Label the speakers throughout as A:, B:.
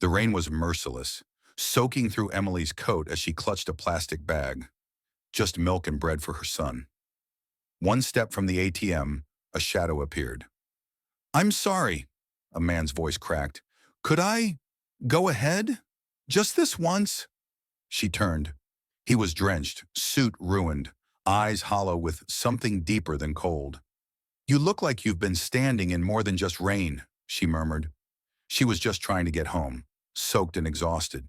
A: The rain was merciless, soaking through Emily's coat as she clutched a plastic bag. Just milk and bread for her son. One step from the ATM, a shadow appeared. "I'm sorry," a man's voice cracked. "Could I go ahead? Just this once?" She turned. He was drenched, suit ruined, eyes hollow with something deeper than cold. "You look like you've been standing in more than just rain," she murmured. She was just trying to get home, soaked and exhausted.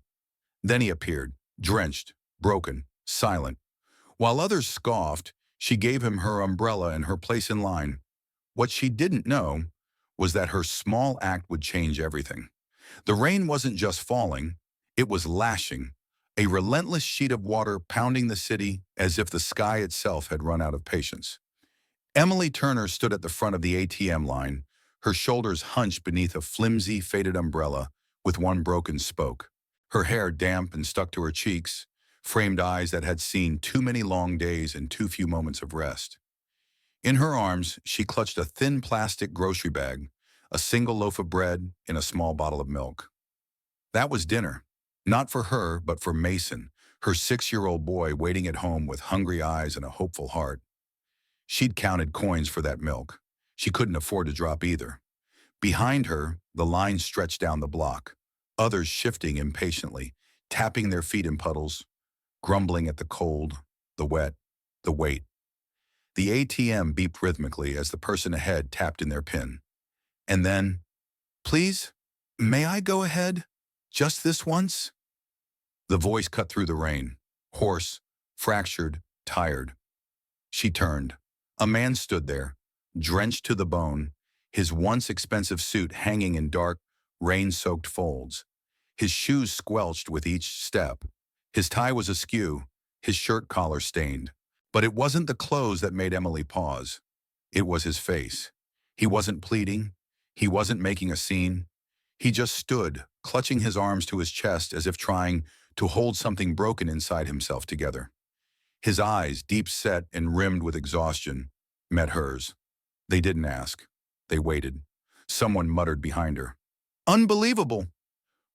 A: Then he appeared, drenched, broken, silent. While others scoffed, she gave him her umbrella and her place in line. What she didn't know was that her small act would change everything. The rain wasn't just falling, it was lashing, a relentless sheet of water pounding the city as if the sky itself had run out of patience. Emily Turner stood at the front of the ATM line, her shoulders hunched beneath a flimsy, faded umbrella with one broken spoke. Her hair damp and stuck to her cheeks, framed eyes that had seen too many long days and too few moments of rest. In her arms, she clutched a thin plastic grocery bag, a single loaf of bread, and a small bottle of milk. That was dinner. Not for her, but for Mason, her 6-year-old boy waiting at home with hungry eyes and a hopeful heart. She'd counted coins for that milk. She couldn't afford to drop either. Behind her, the line stretched down the block, others shifting impatiently, tapping their feet in puddles, grumbling at the cold, the wet, the weight. The ATM beeped rhythmically as the person ahead tapped in their PIN. And then, "Please, may I go ahead? Just this once?" The voice cut through the rain, hoarse, fractured, tired. She turned. A man stood there, drenched to the bone, his once expensive suit hanging in dark, rain-soaked folds. His shoes squelched with each step. His tie was askew, his shirt collar stained. But it wasn't the clothes that made Emily pause. It was his face. He wasn't pleading. He wasn't making a scene. He just stood, clutching his arms to his chest as if trying to hold something broken inside himself together. His eyes, deep set and rimmed with exhaustion, met hers. They didn't ask. They waited. Someone muttered behind her. "Unbelievable!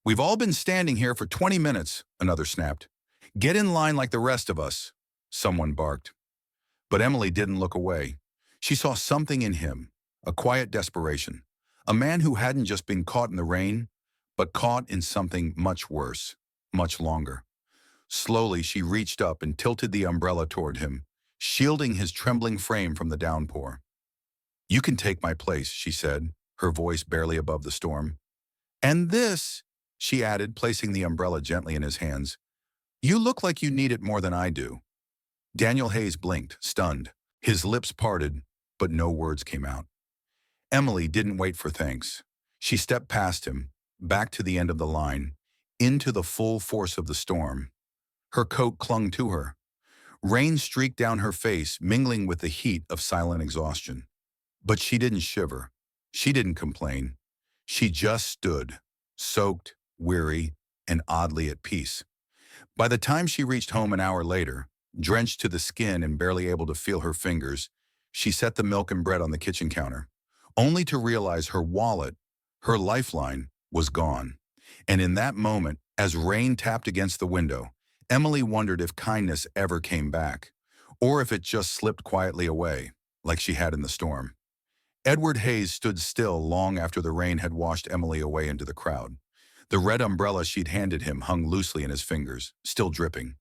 A: We've all been standing here for 20 minutes, another snapped. "Get in line like the rest of us," someone barked. But Emily didn't look away. She saw something in him, a quiet desperation, a man who hadn't just been caught in the rain, but caught in something much worse, much longer. Slowly, she reached up and tilted the umbrella toward him, shielding his trembling frame from the downpour. "You can take my place," she said, her voice barely above the storm. "And this," she added, placing the umbrella gently in his hands, "you look like you need it more than I do." Daniel Hayes blinked, stunned. His lips parted, but no words came out. Emily didn't wait for thanks. She stepped past him, back to the end of the line, into the full force of the storm. Her coat clung to her. Rain streaked down her face, mingling with the heat of silent exhaustion. But she didn't shiver. She didn't complain. She just stood, soaked, weary, and oddly at peace. By the time she reached home an hour later, drenched to the skin and barely able to feel her fingers, she set the milk and bread on the kitchen counter, only to realize her wallet, her lifeline, was gone. And in that moment, as rain tapped against the window, Emily wondered if kindness ever came back, or if it just slipped quietly away, like she had in the storm. Edward Hayes stood still long after the rain had washed Emily away into the crowd. The red umbrella she'd handed him hung loosely in his fingers, still dripping.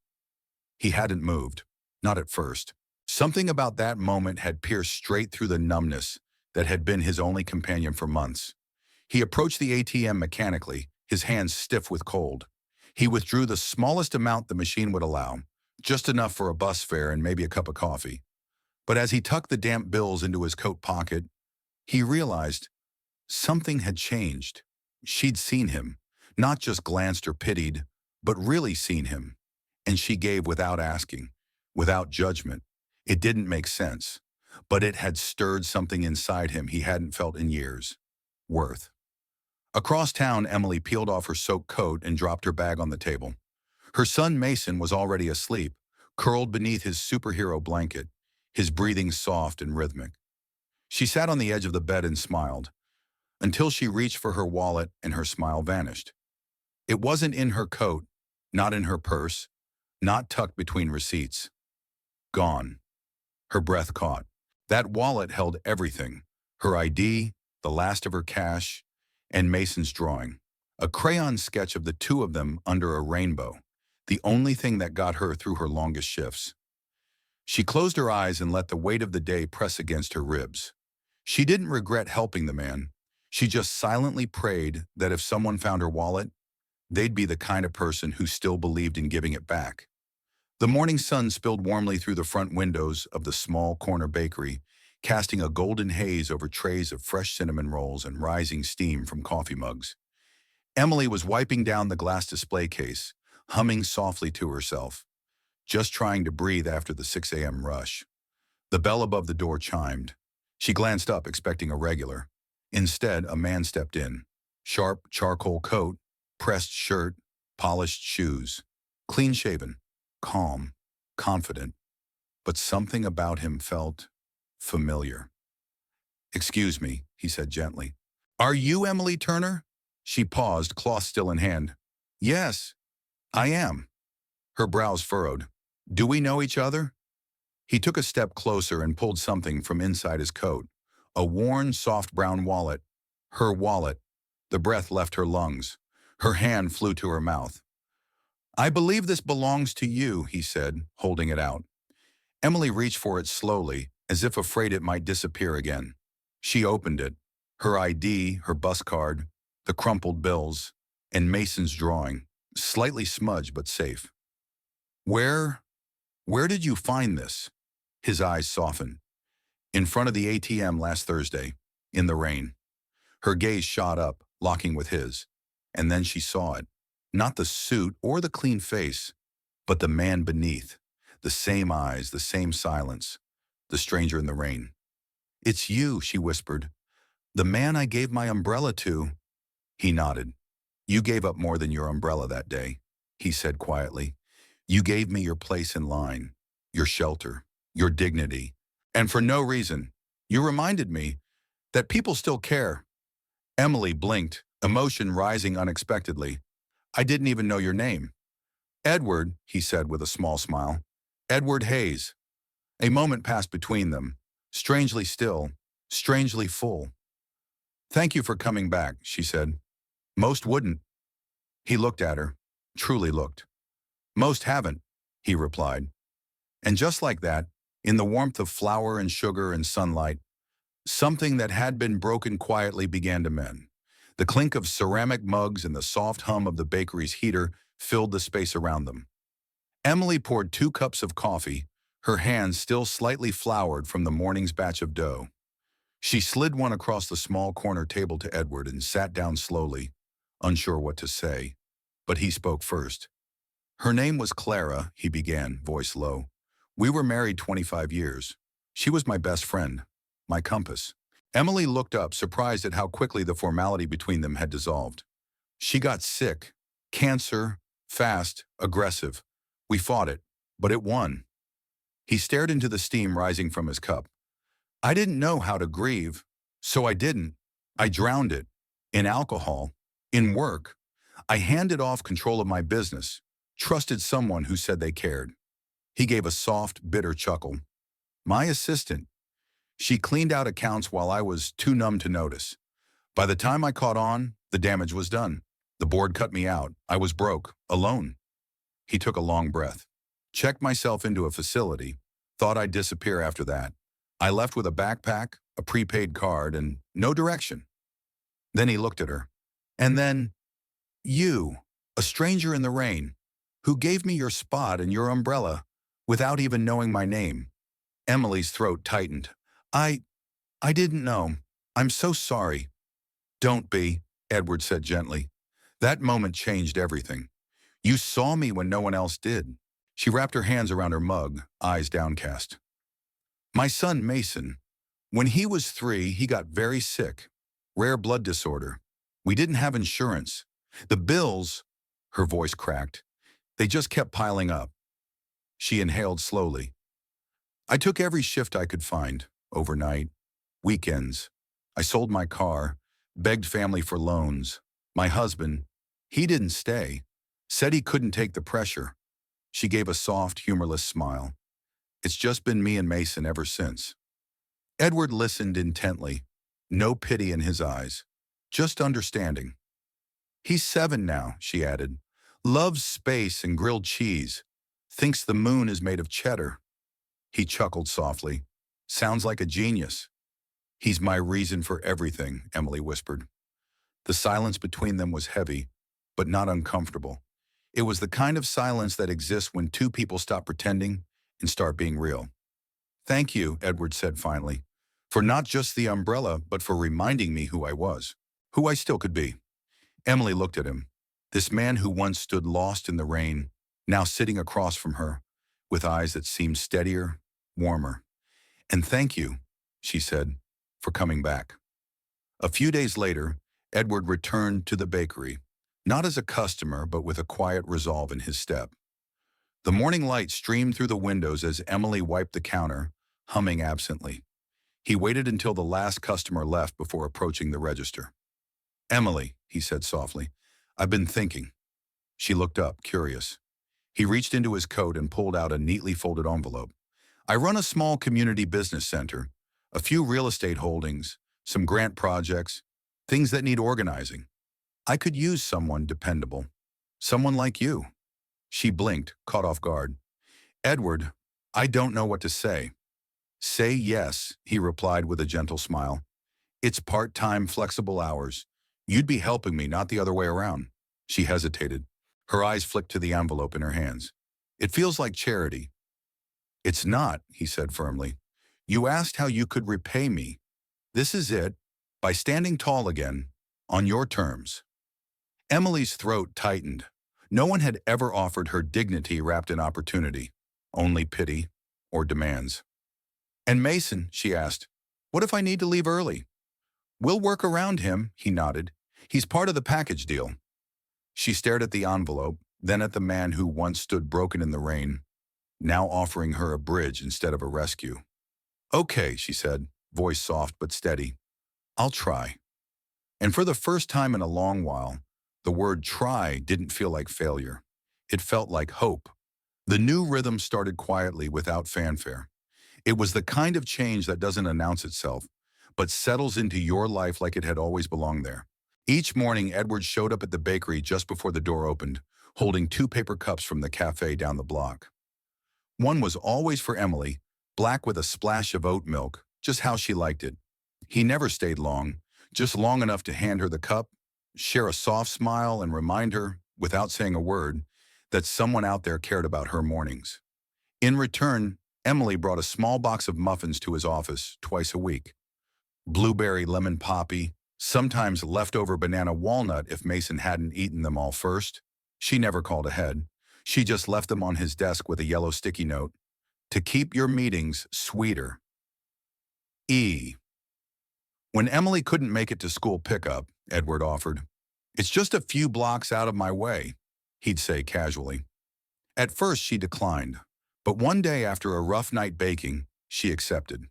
A: He hadn't moved, not at first. Something about that moment had pierced straight through the numbness that had been his only companion for months. He approached the ATM mechanically, his hands stiff with cold. He withdrew the smallest amount the machine would allow, just enough for a bus fare and maybe a cup of coffee. But as he tucked the damp bills into his coat pocket, he realized something had changed. She'd seen him, not just glanced or pitied, but really seen him. And she gave without asking, without judgment. It didn't make sense, but it had stirred something inside him he hadn't felt in years. Worth. Across town, Emily peeled off her soaked coat and dropped her bag on the table. Her son Mason was already asleep, curled beneath his superhero blanket, his breathing soft and rhythmic. She sat on the edge of the bed and smiled, until she reached for her wallet and her smile vanished. It wasn't in her coat, not in her purse, not tucked between receipts. Gone. Her breath caught. That wallet held everything. Her ID, the last of her cash, and Mason's drawing. A crayon sketch of the two of them under a rainbow. The only thing that got her through her longest shifts. She closed her eyes and let the weight of the day press against her ribs. She didn't regret helping the man. She just silently prayed that if someone found her wallet, they'd be the kind of person who still believed in giving it back. The morning sun spilled warmly through the front windows of the small corner bakery, casting a golden haze over trays of fresh cinnamon rolls and rising steam from coffee mugs. Emily was wiping down the glass display case, humming softly to herself, just trying to breathe after the 6 a.m. rush. The bell above the door chimed. She glanced up, expecting a regular. Instead, a man stepped in. Sharp charcoal coat, pressed shirt, polished shoes. Clean-shaven, calm, confident. But something about him felt familiar. "Excuse me," he said gently. "Are you Emily Turner?" She paused, cloth still in hand. "Yes, I am." Her brows furrowed. "Do we know each other?" He took a step closer and pulled something from inside his coat. A worn, soft brown wallet. Her wallet. The breath left her lungs. Her hand flew to her mouth. "I believe this belongs to you," he said, holding it out. Emily reached for it slowly, as if afraid it might disappear again. She opened it. Her ID, her bus card, the crumpled bills, and Mason's drawing, slightly smudged but safe. Where did you find this?" His eyes softened. "In front of the ATM last Thursday, in the rain." Her gaze shot up, locking with his. And then she saw it. Not the suit or the clean face, but the man beneath. The same eyes, the same silence. The stranger in the rain. "It's you," she whispered. "The man I gave my umbrella to." He nodded. "You gave up more than your umbrella that day," he said quietly. "You gave me your place in line, your shelter, your dignity. And for no reason, you reminded me that people still care." Emily blinked, emotion rising unexpectedly. "I didn't even know your name." "Edward," he said with a small smile. "Edward Hayes." A moment passed between them, strangely still, strangely full. "Thank you for coming back," she said. "Most wouldn't." He looked at her, truly looked. "Most haven't," he replied. And just like that, in the warmth of flour and sugar and sunlight, something that had been broken quietly began to mend. The clink of ceramic mugs and the soft hum of the bakery's heater filled the space around them. Emily poured 2 cups of coffee, her hands still slightly floured from the morning's batch of dough. She slid one across the small corner table to Edward and sat down slowly, unsure what to say. But he spoke first. "Her name was Clara," he began, voice low. "We were married 25 years. She was my best friend, my compass." Emily looked up, surprised at how quickly the formality between them had dissolved. "She got sick. Cancer. Fast. Aggressive. We fought it, but it won." He stared into the steam rising from his cup. "I didn't know how to grieve, so I didn't. I drowned it. In alcohol. In work. I handed off control of my business, trusted someone who said they cared." He gave a soft, bitter chuckle. "My assistant. She cleaned out accounts while I was too numb to notice. By the time I caught on, the damage was done. The board cut me out. I was broke, alone." He took a long breath. "Checked myself into a facility. Thought I'd disappear after that. I left with a backpack, a prepaid card, and no direction." Then he looked at her. "And then, you, a stranger in the rain, who gave me your spot and your umbrella without even knowing my name." Emily's throat tightened. I didn't know. I'm so sorry." "Don't be," Edward said gently. "That moment changed everything. You saw me when no one else did." She wrapped her hands around her mug, eyes downcast. "My son Mason, when he was 3, he got very sick. Rare blood disorder. We didn't have insurance. The bills," her voice cracked, "they just kept piling up." She inhaled slowly. "I took every shift I could find, overnight, weekends. I sold my car, begged family for loans. My husband, He didn't stay. Said he couldn't take the pressure. She gave a soft, humorless smile. It's just been me and Mason ever since. Edward listened intently. No pity in his eyes. Just understanding. He's 7 now, she added. Loves space and grilled cheese. Thinks the moon is made of cheddar. He chuckled softly. Sounds like a genius. He's my reason for everything, Emily whispered. The silence between them was heavy, but not uncomfortable. It was the kind of silence that exists when two people stop pretending and start being real. Thank you, Edward said finally, for not just the umbrella, but for reminding me who I was, who I still could be. Emily looked at him. This man who once stood lost in the rain, now sitting across from her, with eyes that seemed steadier, warmer. And thank you, she said, for coming back. A few days later, Edward returned to the bakery, not as a customer, but with a quiet resolve in his step. The morning light streamed through the windows as Emily wiped the counter, humming absently. He waited until the last customer left before approaching the register. Emily, he said softly, I've been thinking. She looked up, curious. He reached into his coat and pulled out a neatly folded envelope. I run a small community business center, a few real estate holdings, some grant projects, things that need organizing. I could use someone dependable. Someone like you. She blinked, caught off guard. Edward, I don't know what to say. Say yes, he replied with a gentle smile. It's part-time, flexible hours. You'd be helping me, not the other way around. She hesitated. Her eyes flicked to the envelope in her hands. It feels like charity. It's not, he said firmly. You asked how you could repay me. This is it, by standing tall again, on your terms. Emily's throat tightened. No one had ever offered her dignity wrapped in opportunity, only pity or demands. And Mason, she asked, what if I need to leave early? We'll work around him, he nodded. He's part of the package deal. She stared at the envelope, then at the man who once stood broken in the rain, now offering her a bridge instead of a rescue. Okay, she said, voice soft but steady. I'll try. And for the first time in a long while, the word try didn't feel like failure. It felt like hope. The new rhythm started quietly without fanfare. It was the kind of change that doesn't announce itself, but settles into your life like it had always belonged there. Each morning, Edward showed up at the bakery just before the door opened, holding 2 paper cups from the cafe down the block. One was always for Emily, black with a splash of oat milk, just how she liked it. He never stayed long, just long enough to hand her the cup, share a soft smile, and remind her, without saying a word, that someone out there cared about her mornings. In return, Emily brought a small box of muffins to his office twice a week. Blueberry lemon poppy, sometimes leftover banana walnut if Mason hadn't eaten them all first. She never called ahead. She just left them on his desk with a yellow sticky note. To keep your meetings sweeter. E. When Emily couldn't make it to school pickup, Edward offered, It's just a few blocks out of my way, he'd say casually. At first she declined, but one day after a rough night baking, she accepted.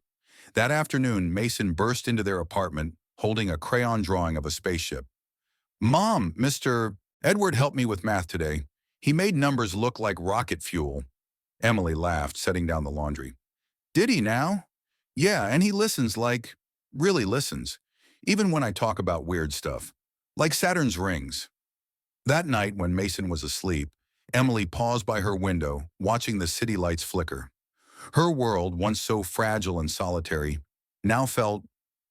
A: That afternoon, Mason burst into their apartment, holding a crayon drawing of a spaceship. Mom, Mr. Edward helped me with math today. He made numbers look like rocket fuel. Emily laughed, setting down the laundry. Did he now? Yeah, and he listens really listens, even when I talk about weird stuff, like Saturn's rings. That night, when Mason was asleep, Emily paused by her window, watching the city lights flicker. Her world, once so fragile and solitary, now felt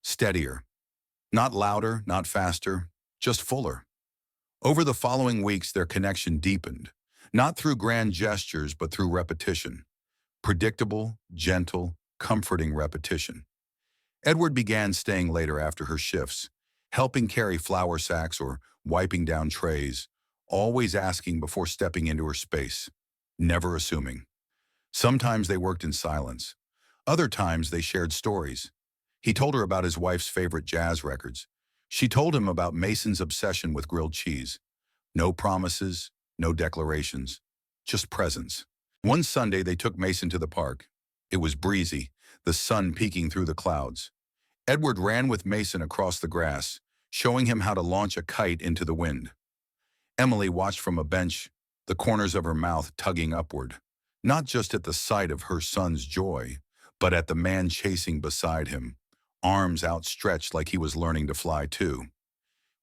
A: steadier. Not louder, not faster, just fuller. Over the following weeks, their connection deepened, not through grand gestures, but through repetition. Predictable, gentle, comforting repetition. Edward began staying later after her shifts, helping carry flour sacks or wiping down trays, always asking before stepping into her space, never assuming. Sometimes they worked in silence. Other times they shared stories. He told her about his wife's favorite jazz records. She told him about Mason's obsession with grilled cheese. No promises, no declarations, just presence. One Sunday they took Mason to the park. It was breezy, the sun peeking through the clouds. Edward ran with Mason across the grass, showing him how to launch a kite into the wind. Emily watched from a bench, the corners of her mouth tugging upward, not just at the sight of her son's joy, but at the man chasing beside him, arms outstretched like he was learning to fly too.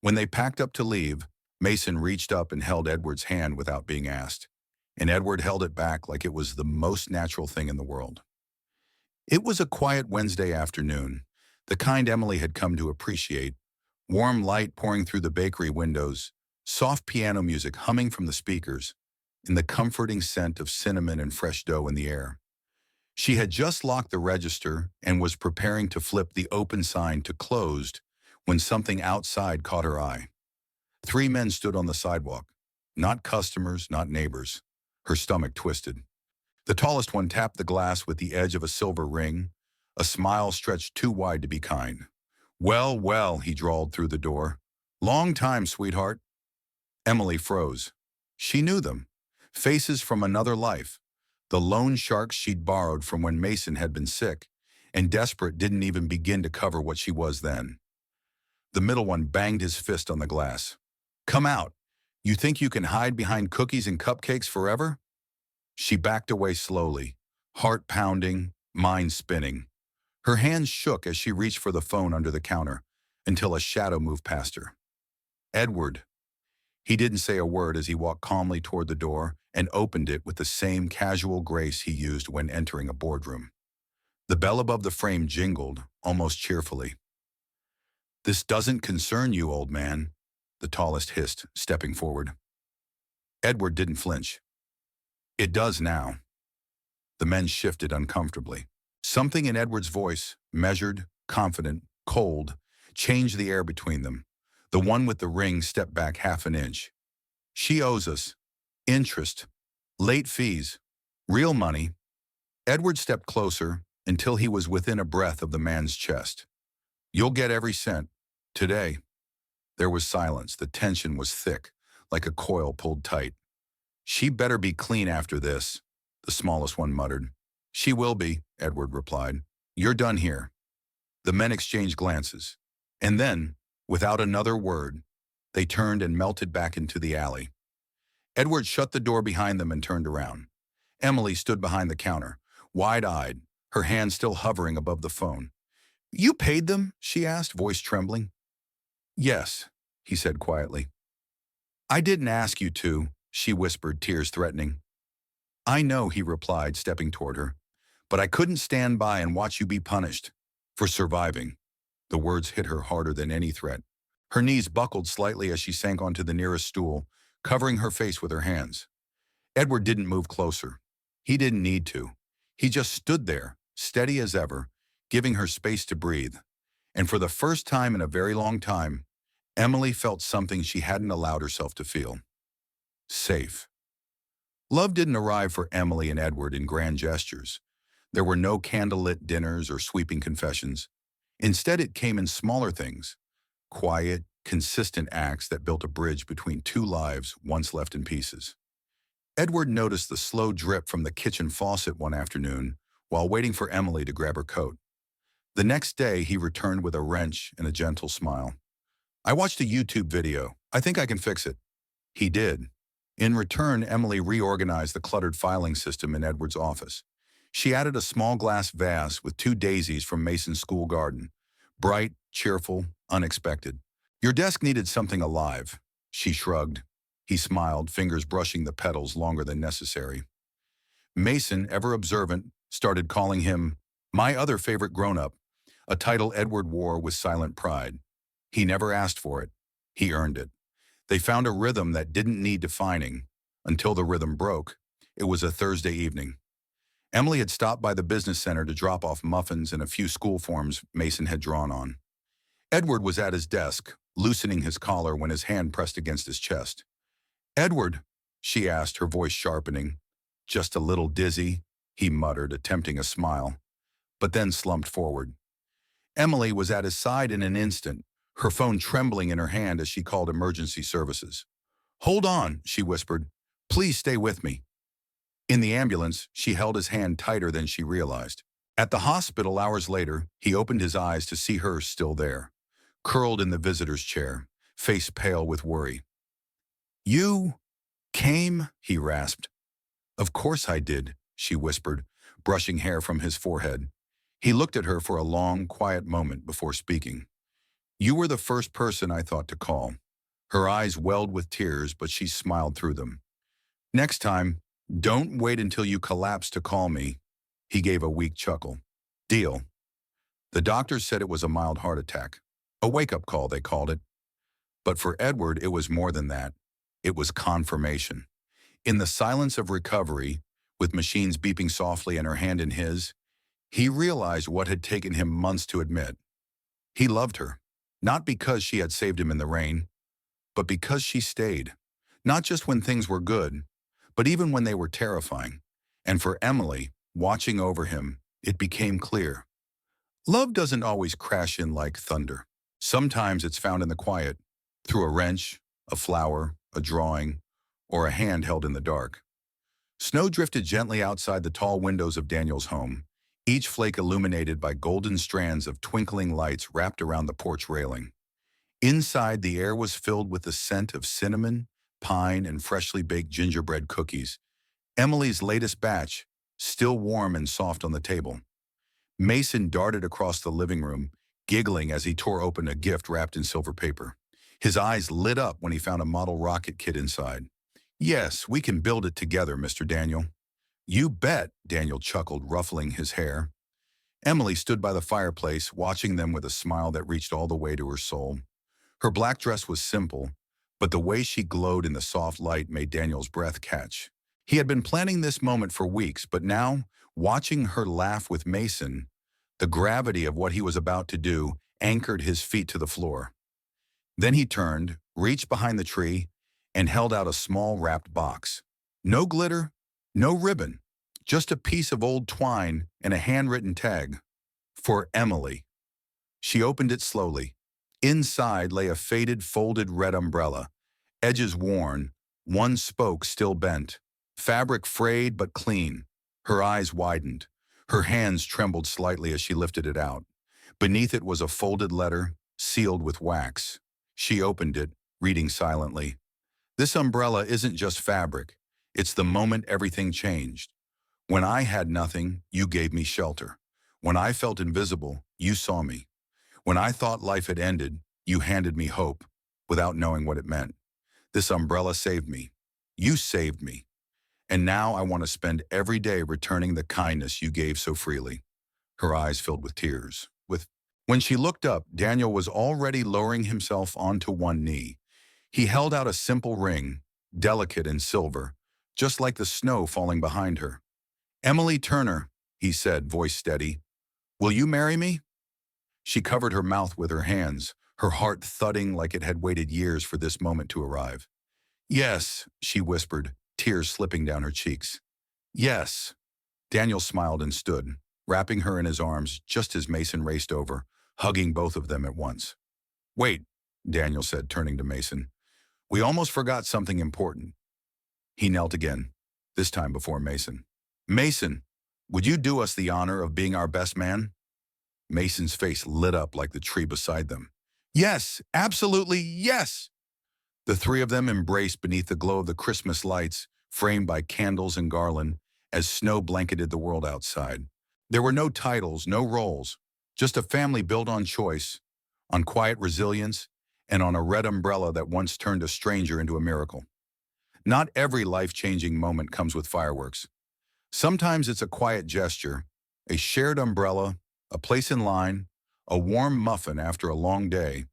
A: When they packed up to leave, Mason reached up and held Edward's hand without being asked, and Edward held it back like it was the most natural thing in the world. It was a quiet Wednesday afternoon, the kind Emily had come to appreciate, warm light pouring through the bakery windows, soft piano music humming from the speakers, and the comforting scent of cinnamon and fresh dough in the air. She had just locked the register and was preparing to flip the open sign to closed when something outside caught her eye. Three men stood on the sidewalk, not customers, not neighbors. Her stomach twisted. The tallest one tapped the glass with the edge of a silver ring, a smile stretched too wide to be kind. "Well, well," he drawled through the door. "Long time, sweetheart." Emily froze. She knew them. Faces from another life. The loan sharks she'd borrowed from when Mason had been sick, and desperate didn't even begin to cover what she was then. The middle one banged his fist on the glass. "Come out. You think you can hide behind cookies and cupcakes forever?" She backed away slowly, heart pounding, mind spinning. Her hands shook as she reached for the phone under the counter, until a shadow moved past her. "Edward." He didn't say a word as he walked calmly toward the door and opened it with the same casual grace he used when entering a boardroom. The bell above the frame jingled, almost cheerfully. "This doesn't concern you, old man," the tallest hissed, stepping forward. Edward didn't flinch. "It does now." The men shifted uncomfortably. Something in Edward's voice, measured, confident, cold, changed the air between them. The one with the ring stepped back half an inch. "She owes us. Interest. Late fees. Real money." Edward stepped closer until he was within a breath of the man's chest. "You'll get every cent. Today." There was silence. The tension was thick, like a coil pulled tight. "She better be clean after this," the smallest one muttered. "She will be," Edward replied. "You're done here." The men exchanged glances. And then, without another word, they turned and melted back into the alley. Edward shut the door behind them and turned around. Emily stood behind the counter, wide-eyed, her hand still hovering above the phone. "You paid them?" she asked, voice trembling. "Yes," he said quietly. "I didn't ask you to," she whispered, tears threatening. "I know," he replied, stepping toward her. "But I couldn't stand by and watch you be punished. For surviving." The words hit her harder than any threat. Her knees buckled slightly as she sank onto the nearest stool, covering her face with her hands. Edward didn't move closer. He didn't need to. He just stood there, steady as ever, giving her space to breathe. And for the first time in a very long time, Emily felt something she hadn't allowed herself to feel. Safe. Love didn't arrive for Emily and Edward in grand gestures. There were no candlelit dinners or sweeping confessions. Instead, it came in smaller things, quiet, consistent acts that built a bridge between two lives once left in pieces. Edward noticed the slow drip from the kitchen faucet one afternoon while waiting for Emily to grab her coat. The next day, he returned with a wrench and a gentle smile. "I watched a YouTube video. I think I can fix it." He did. In return, Emily reorganized the cluttered filing system in Edward's office. She added a small glass vase with two daisies from Mason's school garden. Bright, cheerful, unexpected. "Your desk needed something alive." She shrugged. He smiled, fingers brushing the petals longer than necessary. Mason, ever observant, started calling him "my other favorite grown-up," a title Edward wore with silent pride. He never asked for it. He earned it. They found a rhythm that didn't need defining. Until the rhythm broke. It was a Thursday evening. Emily had stopped by the business center to drop off muffins and a few school forms Mason had drawn on. Edward was at his desk, loosening his collar when his hand pressed against his chest. "Edward," she asked, her voice sharpening. "Just a little dizzy," he muttered, attempting a smile, but then slumped forward. Emily was at his side in an instant, her phone trembling in her hand as she called emergency services. "Hold on," she whispered. "Please stay with me." In the ambulance, she held his hand tighter than she realized. At the hospital hours later, he opened his eyes to see her still there, curled in the visitor's chair, face pale with worry. You came, he rasped. Of course I did, she whispered, brushing hair from his forehead. He looked at her for a long, quiet moment before speaking. You were the first person I thought to call. Her eyes welled with tears, but she smiled through them. Next time, don't wait until you collapse to call me. He gave a weak chuckle. Deal. The doctors said it was a mild heart attack. A wake-up call, they called it. But for Edward, it was more than that. It was confirmation. In the silence of recovery, with machines beeping softly and her hand in his, he realized what had taken him months to admit. He loved her, not because she had saved him in the rain, but because she stayed. Not just when things were good, but even when they were terrifying. And for Emily, watching over him, it became clear. Love doesn't always crash in like thunder. Sometimes it's found in the quiet, through a wrench, a flower, a drawing, or a hand held in the dark. Snow drifted gently outside the tall windows of Daniel's home, each flake illuminated by golden strands of twinkling lights wrapped around the porch railing. Inside, the air was filled with the scent of cinnamon, pine, and freshly baked gingerbread cookies, Emily's latest batch, still warm and soft on the table. Mason darted across the living room, giggling as he tore open a gift wrapped in silver paper. His eyes lit up when he found a model rocket kit inside. Yes, we can build it together, Mr. Daniel. You bet, Daniel chuckled, ruffling his hair. Emily stood by the fireplace, watching them with a smile that reached all the way to her soul. Her black dress was simple, but the way she glowed in the soft light made Daniel's breath catch. He had been planning this moment for weeks, but now, watching her laugh with Mason, the gravity of what he was about to do anchored his feet to the floor. Then he turned, reached behind the tree, and held out a small wrapped box. No glitter, no ribbon, just a piece of old twine and a handwritten tag. For Emily. She opened it slowly. Inside lay a faded, folded red umbrella, edges worn, one spoke still bent, fabric frayed but clean. Her eyes widened. Her hands trembled slightly as she lifted it out. Beneath it was a folded letter, sealed with wax. She opened it, reading silently. This umbrella isn't just fabric. It's the moment everything changed. When I had nothing, you gave me shelter. When I felt invisible, you saw me. When I thought life had ended, you handed me hope, without knowing what it meant. This umbrella saved me. You saved me. And now I want to spend every day returning the kindness you gave so freely. Her eyes filled with tears. When she looked up, Daniel was already lowering himself onto one knee. He held out a simple ring, delicate and silver, just like the snow falling behind her. Emily Turner, he said, voice steady, will you marry me? She covered her mouth with her hands, her heart thudding like it had waited years for this moment to arrive. Yes, she whispered, tears slipping down her cheeks. Yes. Daniel smiled and stood, wrapping her in his arms just as Mason raced over, hugging both of them at once. Wait, Daniel said, turning to Mason. We almost forgot something important. He knelt again, this time before Mason. Mason, would you do us the honor of being our best man? Mason's face lit up like the tree beside them. Yes, absolutely yes! The three of them embraced beneath the glow of the Christmas lights, framed by candles and garland, as snow blanketed the world outside. There were no titles, no roles, just a family built on choice, on quiet resilience, and on a red umbrella that once turned a stranger into a miracle. Not every life-changing moment comes with fireworks. Sometimes it's a quiet gesture, a shared umbrella, a place in line, a warm muffin after a long day,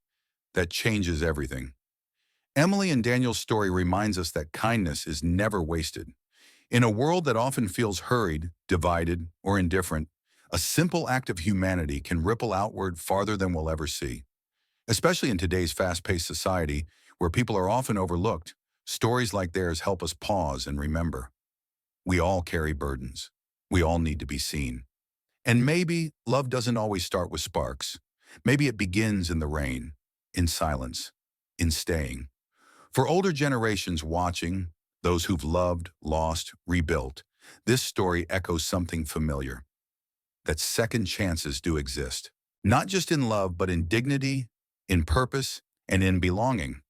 A: that changes everything. Emily and Daniel's story reminds us that kindness is never wasted. In a world that often feels hurried, divided, or indifferent, a simple act of humanity can ripple outward farther than we'll ever see. Especially in today's fast-paced society, where people are often overlooked, stories like theirs help us pause and remember. We all carry burdens. We all need to be seen. And maybe love doesn't always start with sparks. Maybe it begins in the rain, in silence, in staying. For older generations watching, those who've loved, lost, rebuilt, this story echoes something familiar. That second chances do exist. Not just in love, but in dignity, in purpose, and in belonging.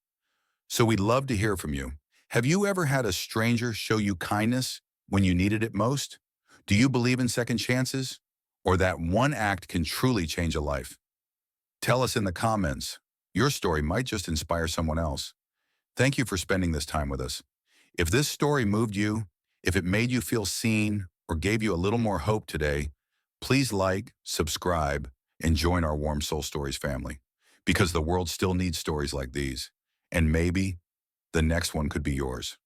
A: So we'd love to hear from you. Have you ever had a stranger show you kindness when you needed it most? Do you believe in second chances? Or that one act can truly change a life? Tell us in the comments. Your story might just inspire someone else. Thank you for spending this time with us. If this story moved you, if it made you feel seen, or gave you a little more hope today, please like, subscribe, and join our Warm Soul Stories family. Because the world still needs stories like these. And maybe the next one could be yours.